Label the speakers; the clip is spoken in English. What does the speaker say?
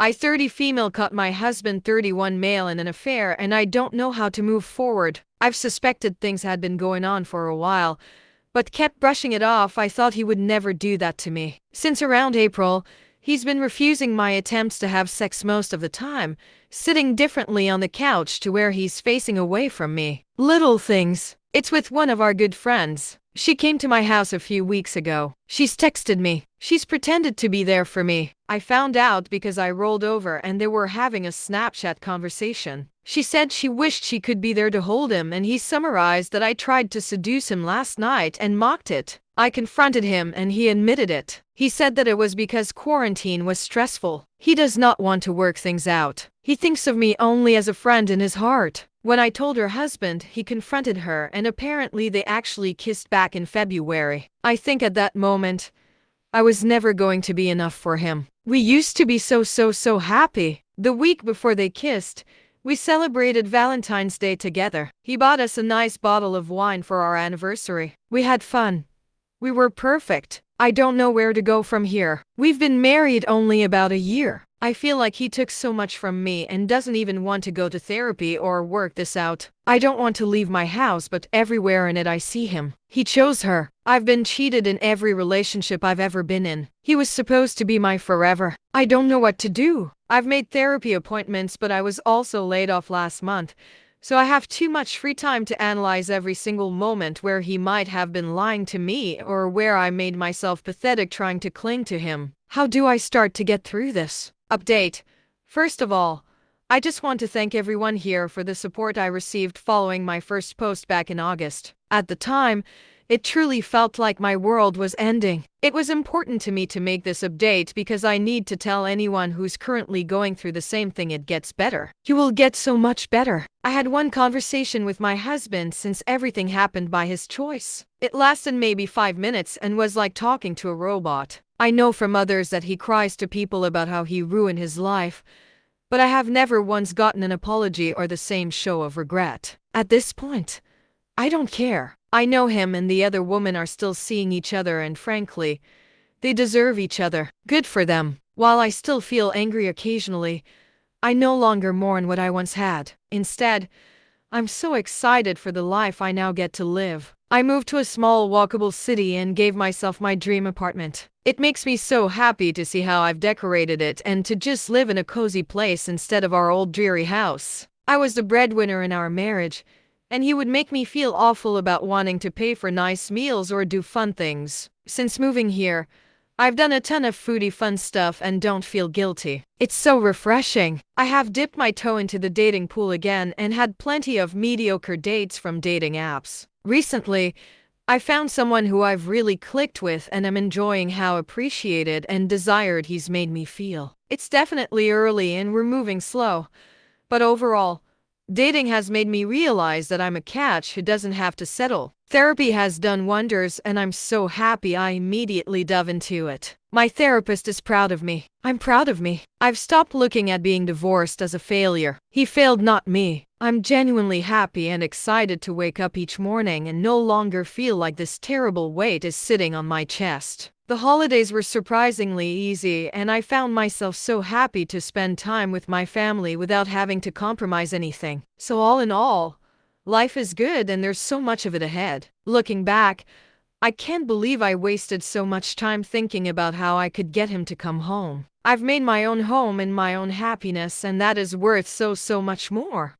Speaker 1: I 30 female caught my husband 31 male in an affair and I don't know how to move forward. I've suspected things had been going on for a while, but kept brushing it off. I thought he would never do that to me. Since around April, he's been refusing my attempts to have sex most of the time, sitting differently on the couch to where he's facing away from me. Little things. It's with one of our good friends. She came to my house a few weeks ago. She's texted me. She's pretended to be there for me. I found out because I rolled over and they were having a Snapchat conversation. She said she wished she could be there to hold him, and he summarized that I tried to seduce him last night and mocked it. I confronted him and he admitted it. He said that it was because quarantine was stressful. He does not want to work things out. He thinks of me only as a friend in his heart. When I told her husband, he confronted her and apparently they actually kissed back in February. I think at that moment, I was never going to be enough for him. We used to be so happy. The week before they kissed, we celebrated Valentine's Day together. He bought us a nice bottle of wine for our anniversary. We had fun. We were perfect. I don't know where to go from here. We've been married only about a year. I feel like he took so much from me and doesn't even want to go to therapy or work this out. I don't want to leave my house, but everywhere in it I see him. He chose her. I've been cheated in every relationship I've ever been in. He was supposed to be my forever. I don't know what to do. I've made therapy appointments, but I was also laid off last month, so I have too much free time to analyze every single moment where he might have been lying to me or where I made myself pathetic trying to cling to him. How do I start to get through this? Update. First of all, I just want to thank everyone here for the support I received following my first post back in August. At the time, it truly felt like my world was ending. It was important to me to make this update because I need to tell anyone who's currently going through the same thing it gets better. You will get so much better. I had one conversation with my husband since everything happened by his choice. It lasted maybe 5 minutes and was like talking to a robot. I know from others that he cries to people about how he ruined his life, but I have never once gotten an apology or the same show of regret. At this point, I don't care. I know him and the other woman are still seeing each other, and frankly, they deserve each other. Good for them. While I still feel angry occasionally, I no longer mourn what I once had. Instead, I'm so excited for the life I now get to live. I moved to a small walkable city and gave myself my dream apartment. It makes me so happy to see how I've decorated it and to just live in a cozy place instead of our old dreary house. I was the breadwinner in our marriage, and he would make me feel awful about wanting to pay for nice meals or do fun things. Since moving here, I've done a ton of foodie fun stuff and don't feel guilty. It's so refreshing. I have dipped my toe into the dating pool again and had plenty of mediocre dates from dating apps. Recently, I found someone who I've really clicked with and am enjoying how appreciated and desired he's made me feel. It's definitely early and we're moving slow, but overall, dating has made me realize that I'm a catch who doesn't have to settle. Therapy has done wonders and I'm so happy I immediately dove into it. My therapist is proud of me. I'm proud of me. I've stopped looking at being divorced as a failure. He failed, not me. I'm genuinely happy and excited to wake up each morning and no longer feel like this terrible weight is sitting on my chest. The holidays were surprisingly easy and I found myself so happy to spend time with my family without having to compromise anything. So all in all, life is good and there's so much of it ahead. Looking back, I can't believe I wasted so much time thinking about how I could get him to come home. I've made my own home and my own happiness, and that is worth so much more.